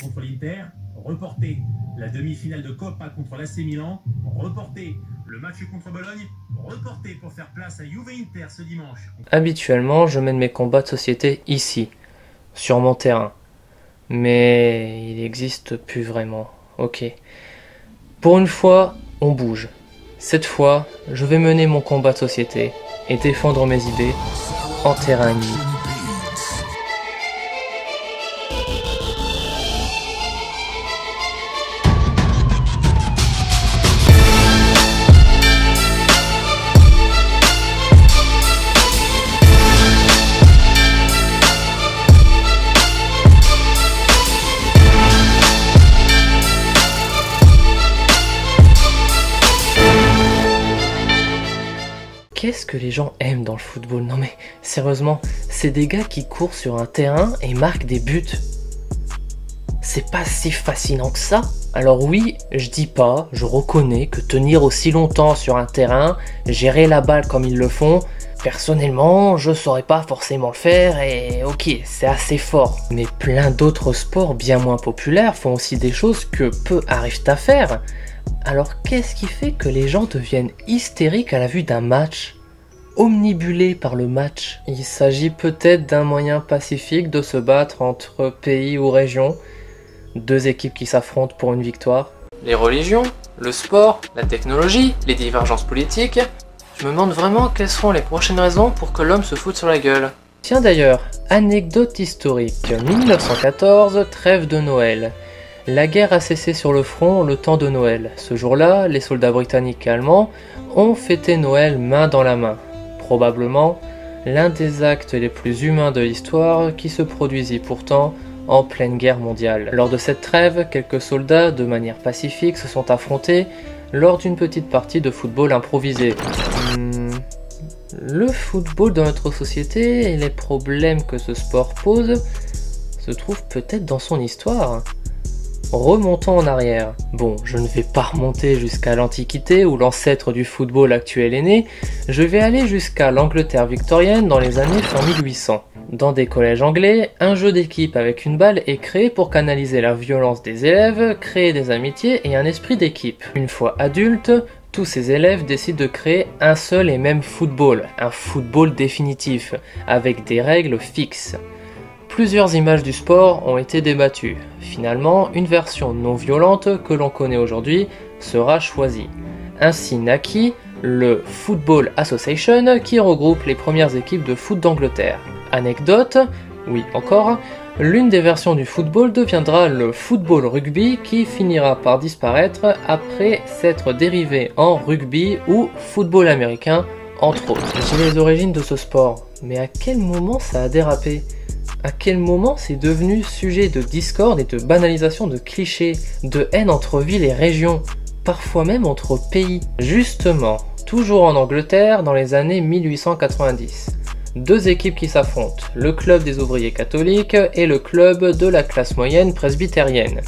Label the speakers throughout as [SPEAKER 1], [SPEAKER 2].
[SPEAKER 1] Contre l'Inter, reporter la demi-finale de Coppa contre l'AC Milan, reporter le match contre Bologne, reporter pour faire place à Juve-Inter ce dimanche.
[SPEAKER 2] Habituellement, je mène mes combats de société ici, sur mon terrain. Mais il n'existe plus vraiment. Ok. Pour une fois, on bouge. Cette fois, je vais mener mon combat de société et défendre mes idées en terrain ennemi. Qu'est-ce que les gens aiment dans le football? Non mais, sérieusement, c'est des gars qui courent sur un terrain et marquent des buts. C'est pas si fascinant que ça. Alors oui, je dis pas, je reconnais que tenir aussi longtemps sur un terrain, gérer la balle comme ils le font, personnellement, je saurais pas forcément le faire et ok, c'est assez fort. Mais plein d'autres sports bien moins populaires font aussi des choses que peu arrivent à faire. Alors qu'est-ce qui fait que les gens deviennent hystériques à la vue d'un match? Omnibulés par le match? Il s'agit peut-être d'un moyen pacifique de se battre entre pays ou régions, deux équipes qui s'affrontent pour une victoire. Les religions, le sport, la technologie, les divergences politiques. Je me demande vraiment quelles seront les prochaines raisons pour que l'homme se foute sur la gueule. Tiens d'ailleurs, anecdote historique, 1914, trêve de Noël. La guerre a cessé sur le front le temps de Noël. Ce jour-là, les soldats britanniques et allemands ont fêté Noël main dans la main. Probablement l'un des actes les plus humains de l'histoire qui se produisit pourtant en pleine guerre mondiale. Lors de cette trêve, quelques soldats, de manière pacifique, se sont affrontés lors d'une petite partie de football improvisé. Le football dans notre société et les problèmes que ce sport pose se trouvent peut-être dans son histoire. Remontons en arrière. Bon, je ne vais pas remonter jusqu'à l'Antiquité où l'ancêtre du football actuel est né, je vais aller jusqu'à l'Angleterre victorienne dans les années fin 1800. Dans des collèges anglais, un jeu d'équipe avec une balle est créé pour canaliser la violence des élèves, créer des amitiés et un esprit d'équipe. Une fois adultes, tous ces élèves décident de créer un seul et même football, un football définitif, avec des règles fixes. Plusieurs images du sport ont été débattues. Finalement, une version non violente que l'on connaît aujourd'hui sera choisie. Ainsi naquit le Football Association qui regroupe les premières équipes de foot d'Angleterre. Anecdote, oui encore, l'une des versions du football deviendra le football rugby qui finira par disparaître après s'être dérivé en rugby ou football américain entre autres. J'ai les origines de ce sport, mais à quel moment ça a dérapé ? À quel moment c'est devenu sujet de discorde et de banalisation de clichés, de haine entre villes et régions, parfois même entre pays? Justement, toujours en Angleterre dans les années 1890. Deux équipes qui s'affrontent, le club des ouvriers catholiques et le club de la classe moyenne presbytérienne.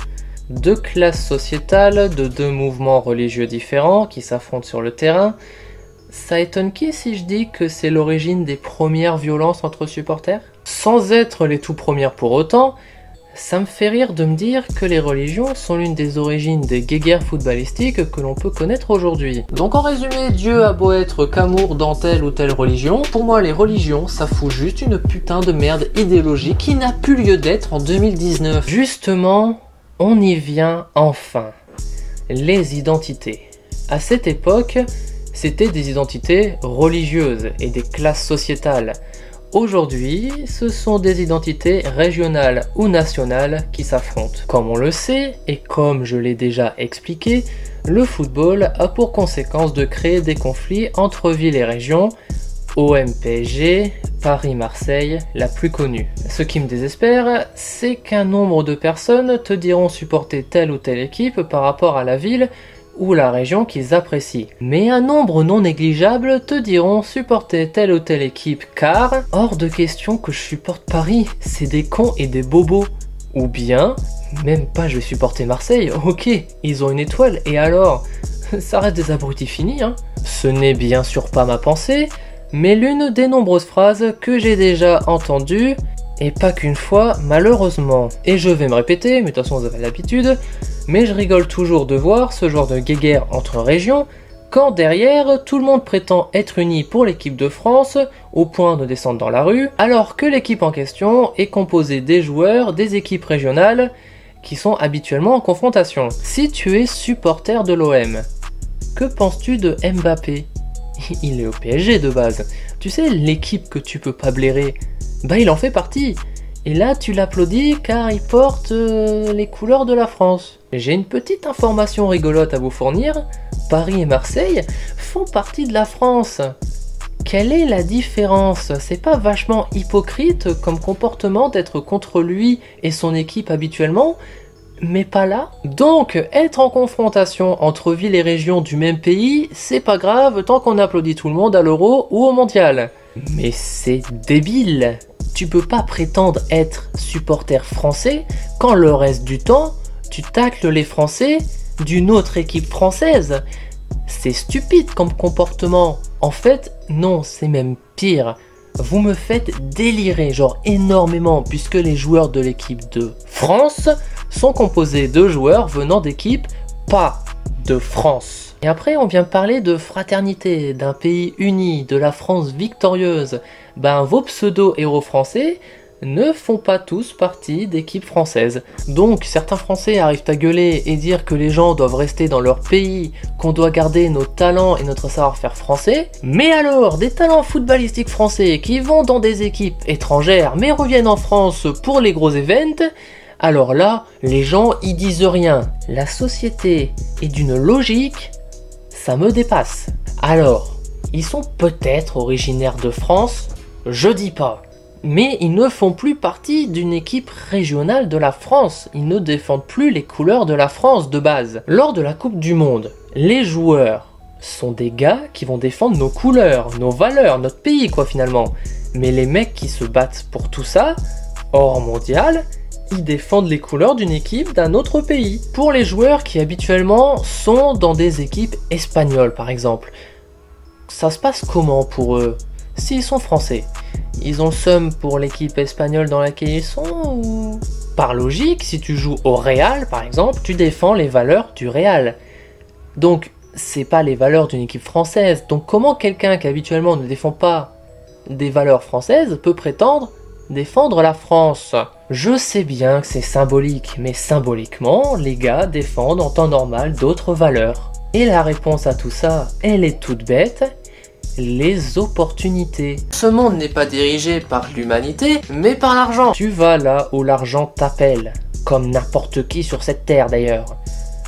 [SPEAKER 2] Deux classes sociétales de deux mouvements religieux différents qui s'affrontent sur le terrain. Ça étonne qui si je dis que c'est l'origine des premières violences entre supporters? Sans être les tout premières pour autant, ça me fait rire de me dire que les religions sont l'une des origines des guéguerres footballistiques que l'on peut connaître aujourd'hui. Donc en résumé, Dieu a beau être qu'amour dans telle ou telle religion, pour moi les religions ça fout juste une putain de merde idéologique qui n'a plus lieu d'être en 2019. Justement, on y vient enfin. Les identités. À cette époque, c'était des identités religieuses et des classes sociétales. Aujourd'hui, ce sont des identités régionales ou nationales qui s'affrontent. Comme on le sait, et comme je l'ai déjà expliqué, le football a pour conséquence de créer des conflits entre villes et régions, OM-PSG, Paris-Marseille, la plus connue. Ce qui me désespère, c'est qu'un nombre de personnes te diront supporter telle ou telle équipe par rapport à la ville ou la région qu'ils apprécient. Mais un nombre non négligeable te diront supporter telle ou telle équipe car hors de question que je supporte Paris, c'est des cons et des bobos. Ou bien, même pas je vais supporter Marseille, ok, ils ont une étoile et alors ça reste des abrutis finis, hein. Ce n'est bien sûr pas ma pensée, mais l'une des nombreuses phrases que j'ai déjà entendues, et pas qu'une fois malheureusement. Et je vais me répéter, mais de toute façon vous avez l'habitude, mais je rigole toujours de voir ce genre de guéguerre entre régions, quand derrière tout le monde prétend être uni pour l'équipe de France, au point de descendre dans la rue, alors que l'équipe en question est composée des joueurs des équipes régionales qui sont habituellement en confrontation. Si tu es supporter de l'OM, que penses-tu de Mbappé? Il est au PSG de base. Tu sais, l'équipe que tu peux pas blairer, bah il en fait partie. Et là, tu l'applaudis car il porte les couleurs de la France. J'ai une petite information rigolote à vous fournir. Paris et Marseille font partie de la France. Quelle est la différence? C'est pas vachement hypocrite comme comportement d'être contre lui et son équipe habituellement, mais pas là? Donc, être en confrontation entre villes et régions du même pays, c'est pas grave tant qu'on applaudit tout le monde à l'Euro ou au Mondial. Mais c'est débile! Tu peux pas prétendre être supporter français quand le reste du temps, tu tacles les Français d'une autre équipe française. C'est stupide comme comportement. En fait, non, c'est même pire. Vous me faites délirer, genre énormément, puisque les joueurs de l'équipe de France sont composés de joueurs venant d'équipes pas de France. Et après, on vient parler de fraternité, d'un pays uni, de la France victorieuse. Ben, vos pseudo-héros français ne font pas tous partie d'équipes françaises. Donc, certains Français arrivent à gueuler et dire que les gens doivent rester dans leur pays, qu'on doit garder nos talents et notre savoir-faire français. Mais alors, des talents footballistiques français qui vont dans des équipes étrangères mais reviennent en France pour les gros events, alors là, les gens y disent rien. La société est d'une logique, ça me dépasse. Alors, ils sont peut-être originaires de France, je dis pas. Mais ils ne font plus partie d'une équipe régionale de la France. Ils ne défendent plus les couleurs de la France de base. Lors de la Coupe du Monde, les joueurs sont des gars qui vont défendre nos couleurs, nos valeurs, notre pays quoi finalement. Mais les mecs qui se battent pour tout ça, hors mondial, ils défendent les couleurs d'une équipe d'un autre pays. Pour les joueurs qui habituellement sont dans des équipes espagnoles par exemple, ça se passe comment pour eux? S'ils sont français, ils ont le seum pour l'équipe espagnole dans laquelle ils sont ou... Par logique, si tu joues au Real par exemple, tu défends les valeurs du Real. Donc, c'est pas les valeurs d'une équipe française. Donc comment quelqu'un qui habituellement ne défend pas des valeurs françaises peut prétendre défendre la France? Je sais bien que c'est symbolique, mais symboliquement, les gars défendent en temps normal d'autres valeurs. Et la réponse à tout ça, elle est toute bête. Les opportunités. Ce monde n'est pas dirigé par l'humanité, mais par l'argent. Tu vas là où l'argent t'appelle, comme n'importe qui sur cette terre d'ailleurs.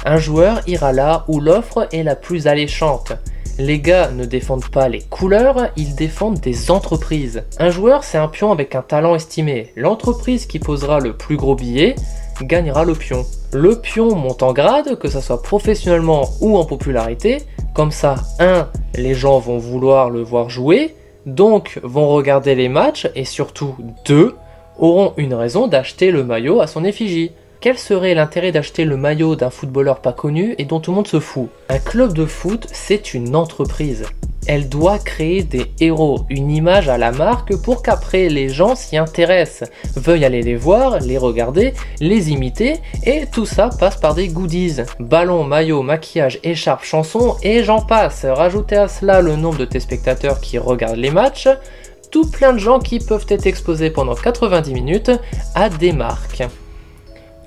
[SPEAKER 2] Un joueur ira là où l'offre est la plus alléchante. Les gars ne défendent pas les couleurs, ils défendent des entreprises. Un joueur, c'est un pion avec un talent estimé. L'entreprise qui posera le plus gros billet gagnera le pion. Le pion monte en grade, que ce soit professionnellement ou en popularité. Comme ça, 1, les gens vont vouloir le voir jouer, donc vont regarder les matchs, et surtout 2, auront une raison d'acheter le maillot à son effigie. Quel serait l'intérêt d'acheter le maillot d'un footballeur pas connu et dont tout le monde se fout? Un club de foot, c'est une entreprise. Elle doit créer des héros, une image à la marque pour qu'après les gens s'y intéressent, veuillent aller les voir, les regarder, les imiter, et tout ça passe par des goodies. Ballon, maillot, maquillage, écharpe, chanson, et j'en passe. Rajoutez à cela le nombre de téléspectateurs qui regardent les matchs, tout plein de gens qui peuvent être exposés pendant 90 minutes à des marques.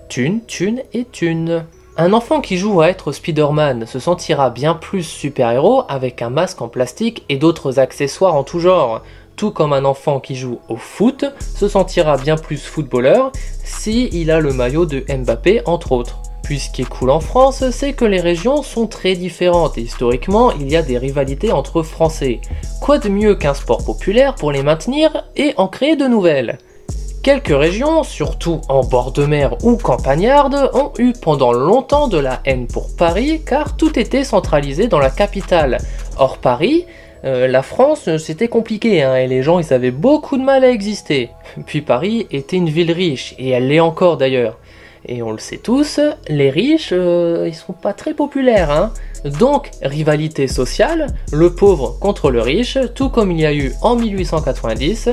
[SPEAKER 2] Thune, thune et thune. Un enfant qui joue à être Spider-Man se sentira bien plus super-héros avec un masque en plastique et d'autres accessoires en tout genre. Tout comme un enfant qui joue au foot se sentira bien plus footballeur si il a le maillot de Mbappé entre autres. Puis ce qui est cool en France, c'est que les régions sont très différentes et historiquement, il y a des rivalités entre Français. Quoi de mieux qu'un sport populaire pour les maintenir et en créer de nouvelles? Quelques régions, surtout en bord de mer ou campagnardes, ont eu pendant longtemps de la haine pour Paris car tout était centralisé dans la capitale. Hors Paris, la France c'était compliqué et les gens ils avaient beaucoup de mal à exister. Puis Paris était une ville riche et elle l'est encore d'ailleurs. Et on le sait tous, les riches ils sont pas très populaires. Donc rivalité sociale, le pauvre contre le riche, tout comme il y a eu en 1890.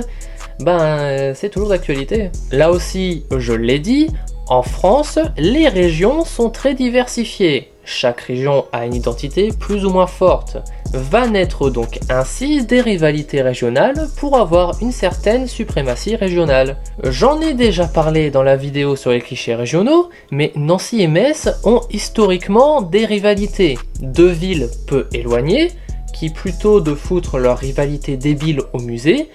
[SPEAKER 2] C'est toujours d'actualité. Là aussi, je l'ai dit, en France, les régions sont très diversifiées. Chaque région a une identité plus ou moins forte. Va naître donc ainsi des rivalités régionales pour avoir une certaine suprématie régionale. J'en ai déjà parlé dans la vidéo sur les clichés régionaux, mais Nancy et Metz ont historiquement des rivalités. Deux villes peu éloignées, qui plutôt de foutre leur rivalité débile au musée,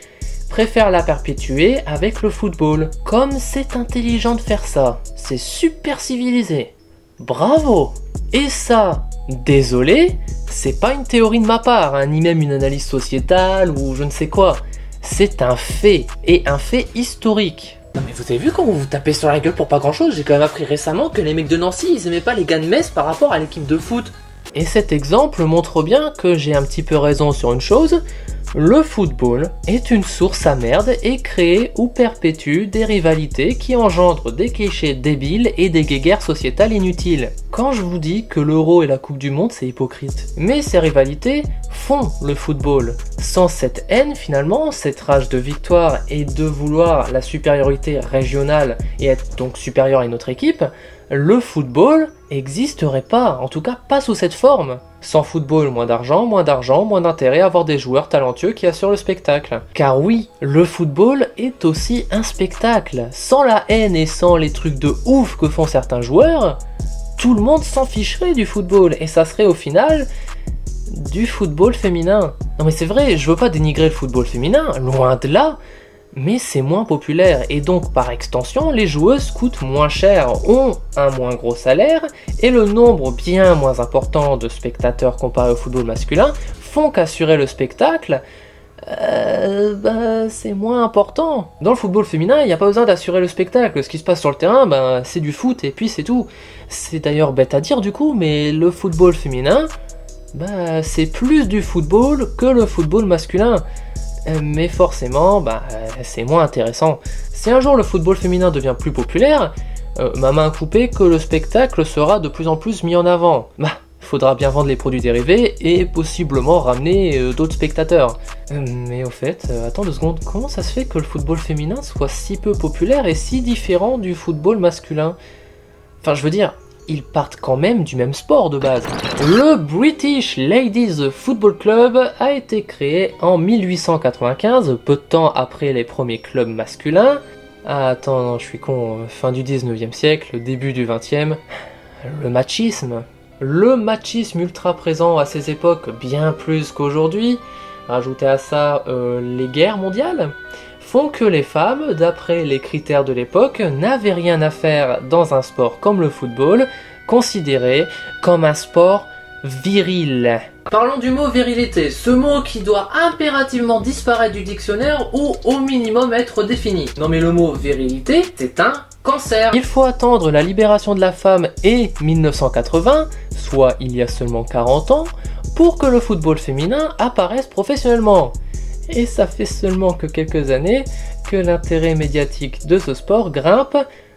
[SPEAKER 2] préfèrent la perpétuer avec le football. Comme c'est intelligent de faire ça, c'est super civilisé. Bravo! Et ça, désolé, c'est pas une théorie de ma part, ni même une analyse sociétale ou je ne sais quoi. C'est un fait, et un fait historique. Non mais vous avez vu quand vous vous tapez sur la gueule pour pas grand chose? J'ai quand même appris récemment que les mecs de Nancy, ils aimaient pas les gars de Metz par rapport à l'équipe de foot. Et cet exemple montre bien que j'ai un petit peu raison sur une chose. Le football est une source à merde et crée ou perpétue des rivalités qui engendrent des clichés débiles et des guéguerres sociétales inutiles. Quand je vous dis que l'Euro et la Coupe du Monde, c'est hypocrite. Mais ces rivalités font le football. Sans cette haine, finalement, cette rage de victoire et de vouloir la supériorité régionale et être donc supérieur à une autre équipe, le football n'existerait pas, en tout cas pas sous cette forme. Sans football, moins d'argent, moins d'intérêt à avoir des joueurs talentueux qui assurent le spectacle. Car oui, le football est aussi un spectacle. Sans la haine et sans les trucs de ouf que font certains joueurs, tout le monde s'en ficherait du football et ça serait au final du football féminin. Non mais c'est vrai, je veux pas dénigrer le football féminin, loin de là, mais c'est moins populaire et donc par extension les joueuses coûtent moins cher, ont un moins gros salaire et le nombre bien moins important de spectateurs comparé au football masculin font qu'assurer le spectacle c'est moins important. Dans le football féminin, il n'y a pas besoin d'assurer le spectacle, ce qui se passe sur le terrain, c'est du foot et puis c'est tout. C'est d'ailleurs bête à dire du coup, mais le football féminin, c'est plus du football que le football masculin. Mais forcément, c'est moins intéressant. Si un jour le football féminin devient plus populaire, ma main coupée que le spectacle sera de plus en plus mis en avant. Faudra bien vendre les produits dérivés et possiblement ramener d'autres spectateurs. Mais au fait, attends 2 secondes, comment ça se fait que le football féminin soit si peu populaire et si différent du football masculin? Enfin, je veux dire, ils partent quand même du même sport de base. Le British Ladies Football Club a été créé en 1895, peu de temps après les premiers clubs masculins. Ah, attends, non, je suis con, fin du 19e siècle, début du 20e. Le machisme. Le machisme ultra présent à ces époques, bien plus qu'aujourd'hui, rajoutez à ça les guerres mondiales, font que les femmes, d'après les critères de l'époque, n'avaient rien à faire dans un sport comme le football, considéré comme un sport viril. Parlons du mot virilité, ce mot qui doit impérativement disparaître du dictionnaire ou au minimum être défini. Non mais le mot virilité, c'est un cancer. Il faut attendre la libération de la femme et 1980, soit il y a seulement 40 ans, pour que le football féminin apparaisse professionnellement. Et ça fait seulement que quelques années que l'intérêt médiatique de ce sport grimpe,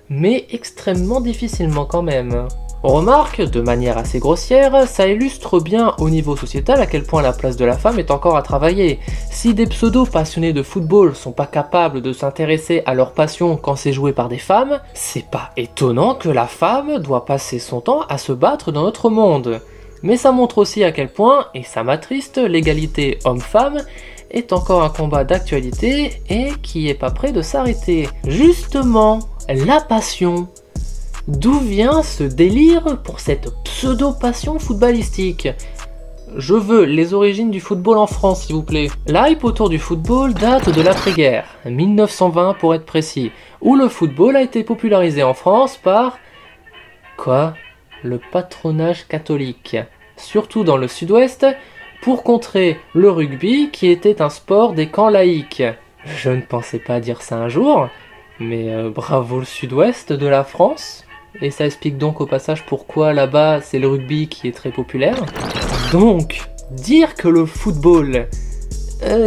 [SPEAKER 2] mais extrêmement difficilement quand même. On remarque, de manière assez grossière, ça illustre bien au niveau sociétal à quel point la place de la femme est encore à travailler. Si des pseudo-passionnés de football sont pas capables de s'intéresser à leur passion quand c'est joué par des femmes, c'est pas étonnant que la femme doit passer son temps à se battre dans notre monde. Mais ça montre aussi à quel point, et ça m'attriste, l'égalité homme-femme est encore un combat d'actualité et qui est pas prêt de s'arrêter. Justement, la passion. D'où vient ce délire pour cette pseudo-passion footballistique? Je veux les origines du football en France, s'il vous plaît. L'hype autour du football date de l'après-guerre, 1920 pour être précis, où le football a été popularisé en France par... Quoi? le patronage catholique, surtout dans le sud-ouest, pour contrer le rugby qui était un sport des camps laïques. Je ne pensais pas dire ça un jour, mais bravo le sud-ouest de la France. Et ça explique donc au passage pourquoi là-bas c'est le rugby qui est très populaire. Donc, dire que le football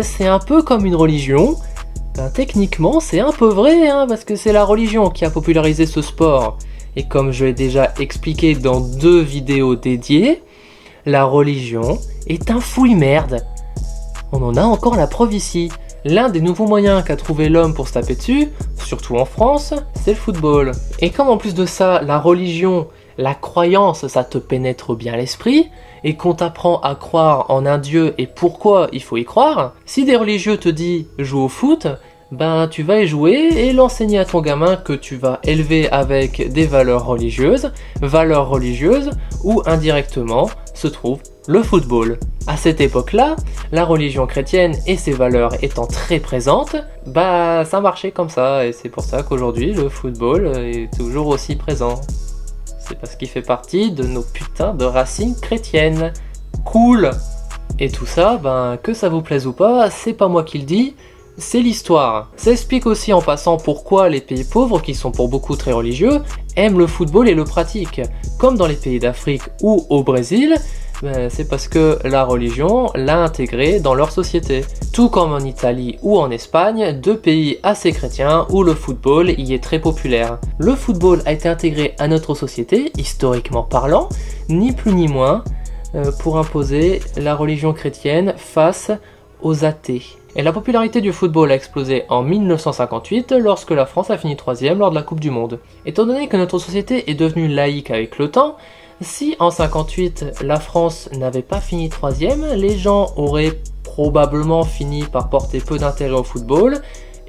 [SPEAKER 2] c'est un peu comme une religion, ben, techniquement c'est un peu vrai, hein, parce que c'est la religion qui a popularisé ce sport. Et comme je l'ai déjà expliqué dans 2 vidéos dédiées, la religion est un fouille-merde. On en a encore la preuve ici. L'un des nouveaux moyens qu'a trouvé l'homme pour se taper dessus, surtout en France, c'est le football. Et comme en plus de ça, la religion, la croyance, ça te pénètre bien l'esprit, et qu'on t'apprend à croire en un dieu et pourquoi il faut y croire, si des religieux te disent « joue au foot », ben tu vas y jouer et l'enseigner à ton gamin que tu vas élever avec des valeurs religieuses où indirectement se trouve le football. À cette époque-là, la religion chrétienne et ses valeurs étant très présentes, bah ça marchait comme ça et c'est pour ça qu'aujourd'hui le football est toujours aussi présent. C'est parce qu'il fait partie de nos putains de racines chrétiennes. Cool! Et tout ça, ben que ça vous plaise ou pas, c'est pas moi qui le dis, c'est l'histoire. Ça explique aussi en passant pourquoi les pays pauvres, qui sont pour beaucoup très religieux, aiment le football et le pratiquent. Comme dans les pays d'Afrique ou au Brésil, ben, c'est parce que la religion l'a intégré dans leur société. Tout comme en Italie ou en Espagne, 2 pays assez chrétiens où le football y est très populaire. Le football a été intégré à notre société, historiquement parlant, ni plus ni moins, pour imposer la religion chrétienne face aux athées. Et la popularité du football a explosé en 1958 lorsque la France a fini 3e lors de la Coupe du Monde. Étant donné que notre société est devenue laïque avec le temps, si en 58 la France n'avait pas fini 3e, les gens auraient probablement fini par porter peu d'intérêt au football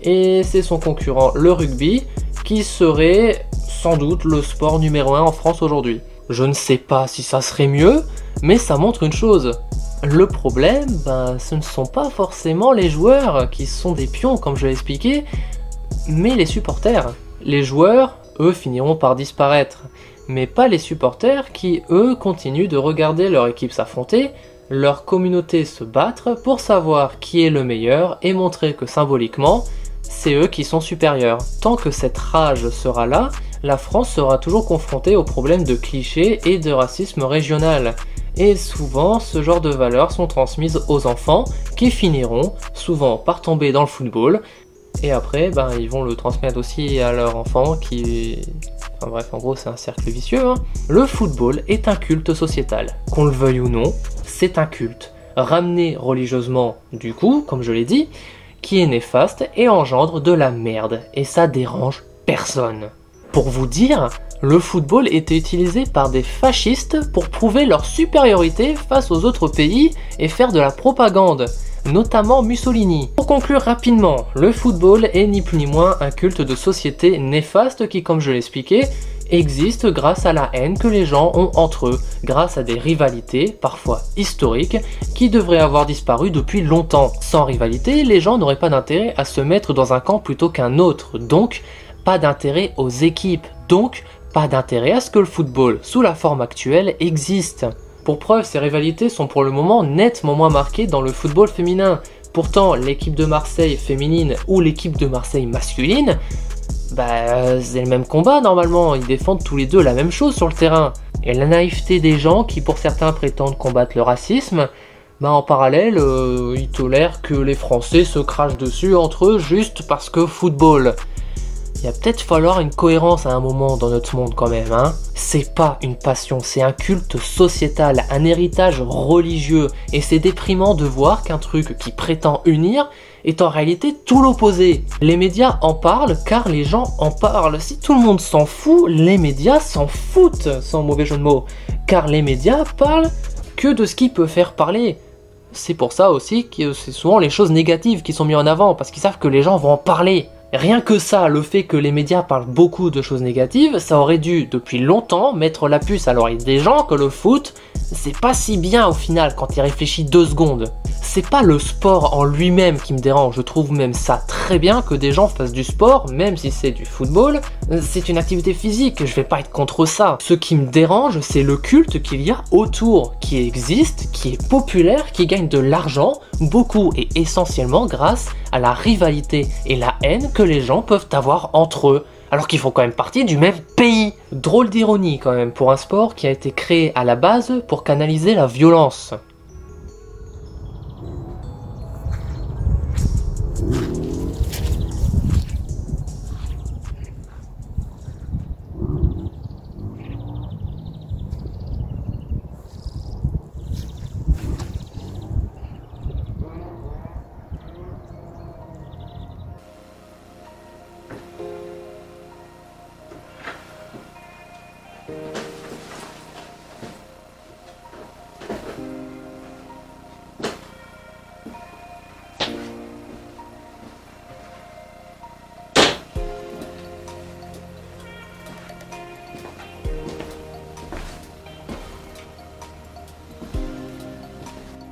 [SPEAKER 2] et c'est son concurrent le rugby qui serait sans doute le sport numéro 1 en France aujourd'hui. Je ne sais pas si ça serait mieux, mais ça montre une chose. Le problème, ben, ce ne sont pas forcément les joueurs qui sont des pions, comme je l'ai expliqué, mais les supporters. Les joueurs, eux, finiront par disparaître, mais pas les supporters qui, eux, continuent de regarder leur équipe s'affronter, leur communauté se battre pour savoir qui est le meilleur et montrer que symboliquement, c'est eux qui sont supérieurs. Tant que cette rage sera là, la France sera toujours confrontée aux problèmes de clichés et de racisme régional. Et souvent, ce genre de valeurs sont transmises aux enfants qui finiront souvent par tomber dans le football. Et après, ben, ils vont le transmettre aussi à leurs enfants qui... Enfin bref, en gros, c'est un cercle vicieux. Hein. Le football est un culte sociétal. Qu'on le veuille ou non, c'est un culte. Ramené religieusement, du coup, comme je l'ai dit, qui est néfaste et engendre de la merde. Et ça dérange personne. Pour vous dire, le football était utilisé par des fascistes pour prouver leur supériorité face aux autres pays et faire de la propagande, notamment Mussolini. Pour conclure rapidement, le football est ni plus ni moins un culte de société néfaste qui, comme je l'ai expliqué, existe grâce à la haine que les gens ont entre eux, grâce à des rivalités, parfois historiques, qui devraient avoir disparu depuis longtemps. Sans rivalité, les gens n'auraient pas d'intérêt à se mettre dans un camp plutôt qu'un autre, donc pas d'intérêt aux équipes, donc pas d'intérêt à ce que le football, sous la forme actuelle, existe. Pour preuve, ces rivalités sont pour le moment nettement moins marquées dans le football féminin. Pourtant, l'équipe de Marseille féminine ou l'équipe de Marseille masculine, bah, c'est le même combat normalement, ils défendent tous les deux la même chose sur le terrain. Et la naïveté des gens qui pour certains prétendent combattre le racisme, bah en parallèle, ils tolèrent que les Français se crachent dessus entre eux juste parce que football. Il va peut-être falloir une cohérence à un moment dans notre monde quand même, hein. C'est pas une passion, c'est un culte sociétal, un héritage religieux, et c'est déprimant de voir qu'un truc qui prétend unir est en réalité tout l'opposé. Les médias en parlent car les gens en parlent. Si tout le monde s'en fout, les médias s'en foutent, sans mauvais jeu de mots, car les médias parlent que de ce qui peut faire parler. C'est pour ça aussi que c'est souvent les choses négatives qui sont mises en avant, parce qu'ils savent que les gens vont en parler. Rien que ça, le fait que les médias parlent beaucoup de choses négatives, ça aurait dû depuis longtemps mettre la puce à l'oreille des gens que le foot, c'est pas si bien au final quand il réfléchit 2 secondes. c'est pas le sport en lui-même qui me dérange, je trouve même ça très bien que des gens fassent du sport, même si c'est du football, c'est une activité physique, je vais pas être contre ça. Ce qui me dérange, c'est le culte qu'il y a autour, qui existe, qui est populaire, qui gagne de l'argent, beaucoup et essentiellement grâce à la rivalité et la haine que les gens peuvent avoir entre eux, alors qu'ils font quand même partie du même pays. Drôle d'ironie quand même pour un sport qui a été créé à la base pour canaliser la violence.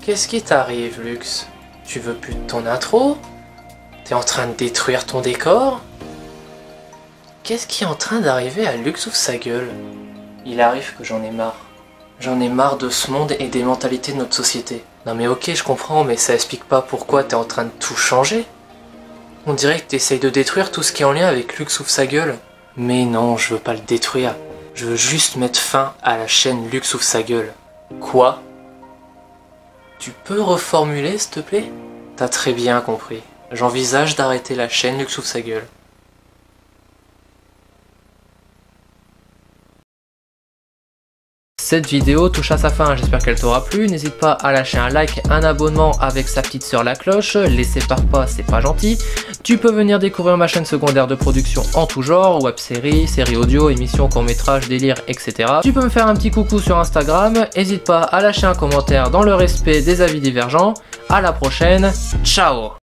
[SPEAKER 2] Qu'est-ce qui t'arrive, Lux? Tu veux plus de ton intro? T'es en train de détruire ton décor? Qu'est-ce qui est en train d'arriver à Lux ouvre sa gueule? Il arrive que j'en ai marre. J'en ai marre de ce monde et des mentalités de notre société. Non mais ok, je comprends, mais ça explique pas pourquoi t'es en train de tout changer. On dirait que t'essayes de détruire tout ce qui est en lien avec Lux ouvre sa gueule. Mais non, je veux pas le détruire. Je veux juste mettre fin à la chaîne Lux ouvre sa gueule. Quoi? Tu peux reformuler, s'il te plaît? T'as très bien compris. J'envisage d'arrêter la chaîne Lux ouvre sa gueule. Cette vidéo touche à sa fin, j'espère qu'elle t'aura plu. N'hésite pas à lâcher un like, un abonnement avec sa petite sœur la cloche. Les sépare pas, c'est pas gentil. Tu peux venir découvrir ma chaîne secondaire de production en tout genre, web-séries, séries audio, émissions, courts-métrages, délires, etc. Tu peux me faire un petit coucou sur Instagram. N'hésite pas à lâcher un commentaire dans le respect des avis divergents. À la prochaine, ciao!